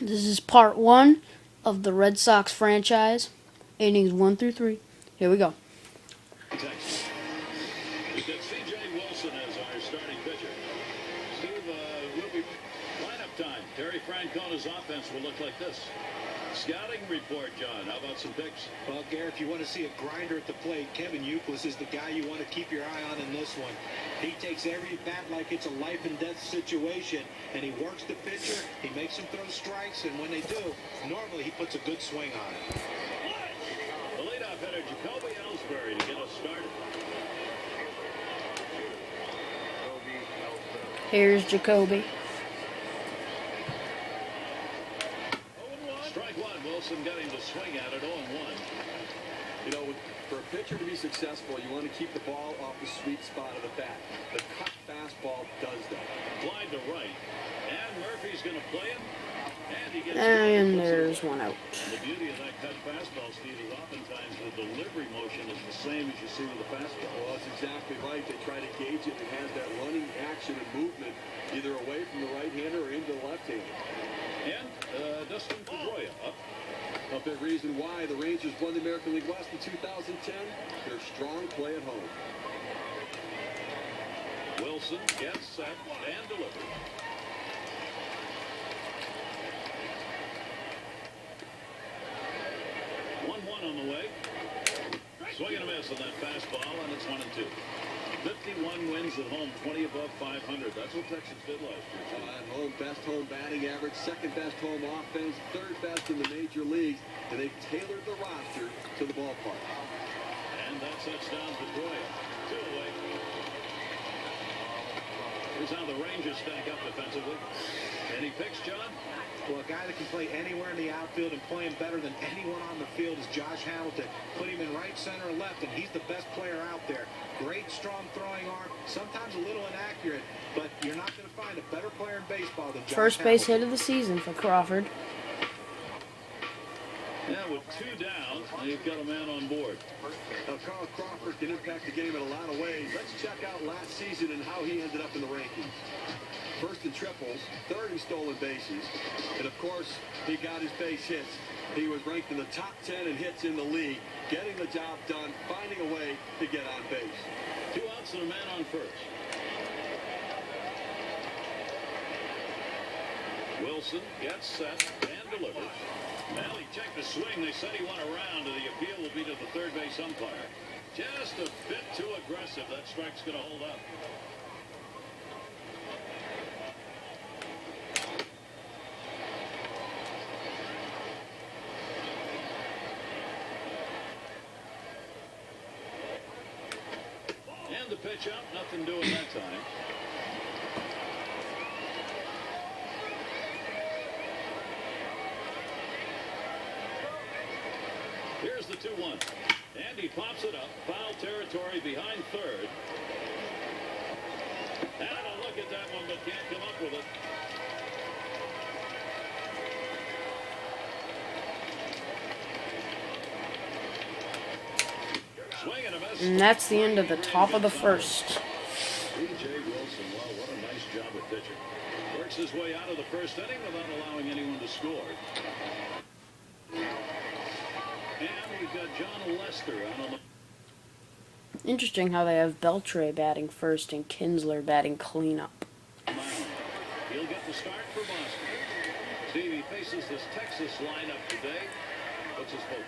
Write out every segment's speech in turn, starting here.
This is part 1 of the Red Sox franchise, innings 1 through 3. Here we go. Texas. We've got C.J. Wilson as our starting pitcher. Steve, will be lineup time. Terry Francona's offense will look like this. Scouting report, John. How about some picks? Well, Garrett, if you want to see a grinder at the plate, Kevin Youkilis is the guy you want to keep your eye on in this one. He takes every bat like it's a life and death situation, and he works the pitcher. He makes him throw strikes, and when they do, normally he puts a good swing on it. The leadoff hitter, Jacoby Ellsbury, to get us started. Here's Jacoby. Strike one. Wilson got him to swing at it 0-1. You know, for a pitcher to be successful, you want to keep the ball off the sweet spot of the bat. The cut fastball does that. Fly to right. And Murphy's going to play him. And he gets And there's one out. The beauty of that cut fastball, Steve, is oftentimes the delivery motion is the same as you see with the fastball. Well, that's exactly right. They try to gauge it. It has that running action and movement either away from the right-hander or into the left-hander. And Dustin Pedroia up. A big reason why the Rangers won the American League West in 2010, their strong play at home. Wilson gets set and delivers. On the way. Swing and a miss on that fastball, and it's 1-2. 51 wins at home, 20 above 500. That's what Texas did last year. At home, best home batting average, second best home offense, third best in the major leagues, and they've tailored the roster to the ballpark. And that sets down Pedroia. 2 away. Here's how the Rangers stack up defensively. Any picks, John? Well, a guy that can play anywhere in the outfield and playing better than anyone on the field is Josh Hamilton. Put him in right, center, or left, and he's the best player out there. Great, strong throwing arm. Sometimes a little inaccurate, but you're not going to find a better player in baseball than Josh First base Hamilton. hit of the season for Crawford. Yeah, with 2 down, you've got a man on board. Now, Carl Crawford can impact the game in a lot of ways. Let's check out last season and how he ended up in the rankings. First in triples, third in stolen bases, and of course, he got his base hits. He was ranked in the top 10 in hits in the league, getting the job done, finding a way to get on base. 2 outs and a man on first. Wilson gets set and delivers. Well, he checked the swing. They said he went around, and the appeal will be to the third base umpire. Just a bit too aggressive. That strike's going to hold up. And the pitch up, nothing doing that time. Here's the 2-1. And he pops it up. Foul territory behind third. And a look at that one, but can't come up with it. Swing and a miss. And that's the end of the top of the first. C.J. Wilson, well, what a nice job at pitching. Works his way out of the first inning without allowing anyone to score. And we've got John Lester out on the Interesting how they have Beltre batting first and Kinsler batting cleanup. mound. He'll get the start for Boston. Steve, he faces this Texas lineup today. What's his focus?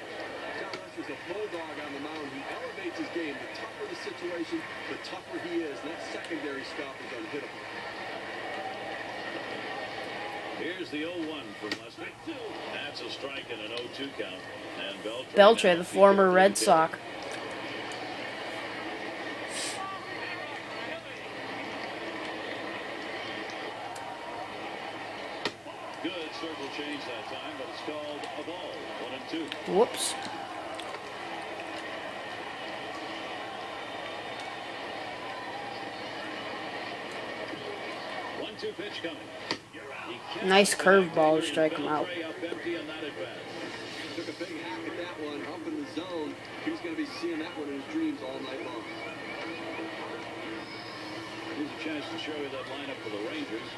John Lester's a bulldog on the mound. He elevates his game. The tougher the situation, the tougher he is. And that secondary stuff is unhittable. Here's the 0-1 from Lester. That's a strike and an 0-2 count. And Beltre, the former Red Sox. Good circle change that time, but it's called a ball. 1-2. Whoops. One-two pitch coming. Nice curveball to strike him out. Took a big hack at that one, up in the zone. He's going to be seeing that one in his dreams all night long. Here's a chance to show you that lineup for the Rangers.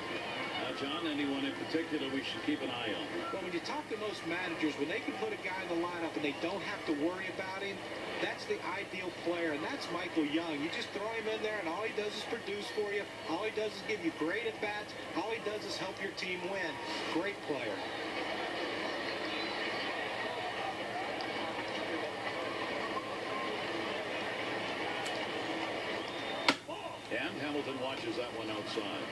John, anyone in particular we should keep an eye on? Well, when you talk to most managers, when they can put a guy in the lineup and they don't have to worry about him, that's the ideal player, and that's Michael Young. You just throw him in there, and all he does is produce for you. All he does is give you great at-bats. All he does is help your team win. Great player. And Hamilton watches that one outside.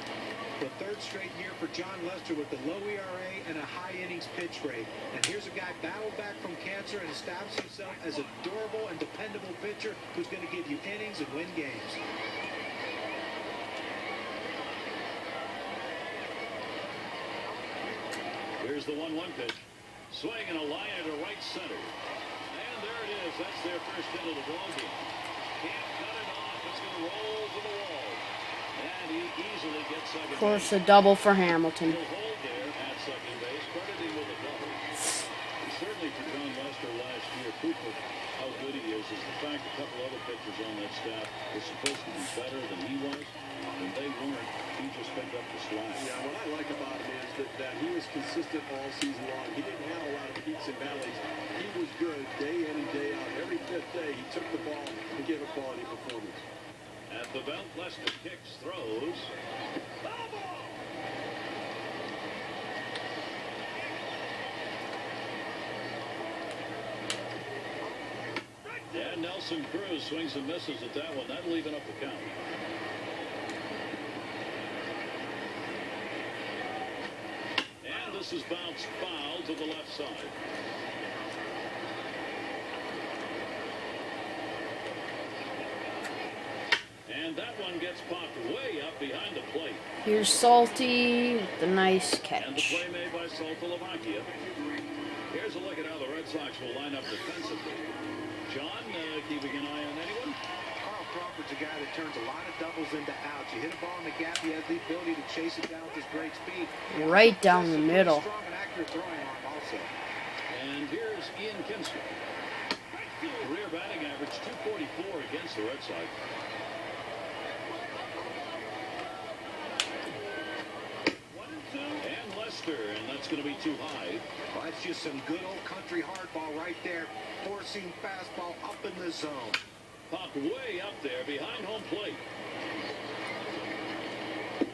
The third straight year for John Lester with the low ERA and a high innings pitch rate. And here's a guy battled back from cancer and established himself as a durable and dependable pitcher who's going to give you innings and win games. Here's the 1-1 pitch. Swing and a line to right center. And there it is. That's their first hit of the ball game. Can't cut it off. It's going to roll to the wall. And he easily gets second base. Of course, a double for Hamilton. He'll hold there at second base, crediting with a double. And certainly for John Lester last year, proof of how good he is the fact a couple other pitchers on that staff were supposed to be better than he was, and they weren't. He just picked up the slack. Yeah, what I like about him is that he was consistent all season long. He didn't have a lot of peaks and valleys. He was good day in and day out. Every fifth day, he took the ball and gave a quality performance. At the belt, Lester kicks, throws. Foul ball! And Nelson Cruz swings and misses at that one. That'll even up the count. And this is bounced foul to the left side. And that one gets popped way up behind the plate. Here's Salty with the nice And the catch. play made by Saltolovakia. Here's a look at how the Red Sox will line up defensively. John, keeping an eye on anyone? Carl Crawford's a guy that turns a lot of doubles into outs. You hit a ball in the gap, he has the ability to chase it down with his great speed. Right down the middle. Strong and accurate throwing arm also. And here's Ian Kinsler. Career batting average 244 against the Red Sox. And Lester, and that's going to be too high. Well, that's just some good old country hardball right there. Forcing fastball up in the zone. Popped way up there behind home plate.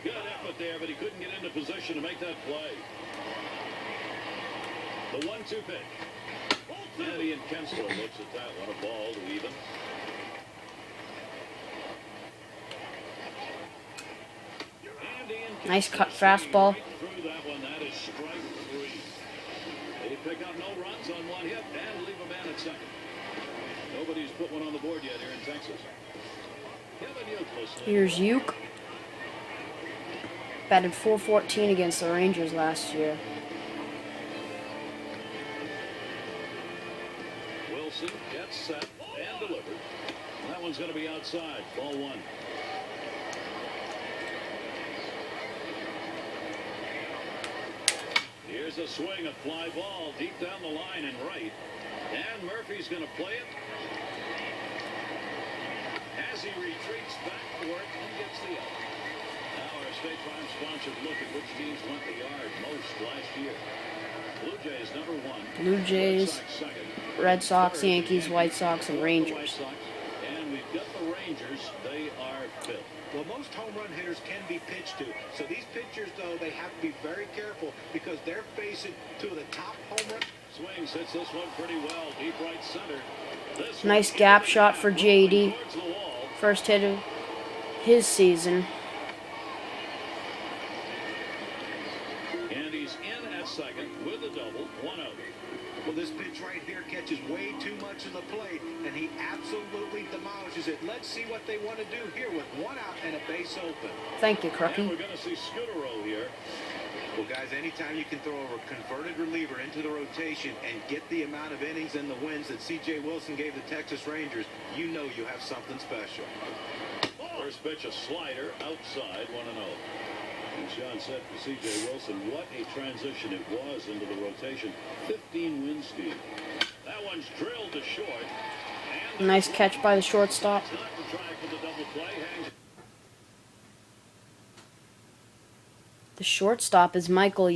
Good effort there, but he couldn't get into position to make that play. The 1-2 pitch. And Ian Kinsler looks at that one, a ball to even. Nice cut fastball. Right through that one. That is strike 3. They pick up no runs on one hit and leave a man at second. Nobody's put one on the board yet here in Texas. Kevin Youth. Here's Uke. Batted .414 against the Rangers last year. Wilson gets set and delivered. That one's going to be outside. Ball 1. Here's a swing, a fly ball deep down the line and right. And Murphy's going to play it. As he retreats back for it and gets the out. Now our State Farm sponsored look at which teams went the yard most last year. Blue Jays number 1. Blue Jays, Red Sox second. Red Sox, Yankees, White Sox, and White Rangers. Sox. And we've got the Rangers. They are 5th. Well, most home run hitters can be pitched to. So these pitchers, though, they have to be very careful because they're facing two of the top home run. Swings, hits this one pretty well. Deep right center. This Nice one gap shot for JD. towards the wall. First hit of his season. And he's in at second with a double. 1 out. Well, this pitch right here catches way too much of the plate, and he absolutely demolishes it. Let's see what they want to do here with 1 out and a base open. Thank you, And Crookie. we're going to see Scudero here. Well, guys, anytime you can throw a converted reliever into the rotation and get the amount of innings and the wins that C.J. Wilson gave the Texas Rangers, you know you have something special. First pitch, a slider outside, 1-0. And Sean said for C.J. Wilson, what a transition it was into the rotation. 15 win speed. That one's drilled to short. And Nice catch by the shortstop. it's not to try for the double play. Hangs. The shortstop is Michael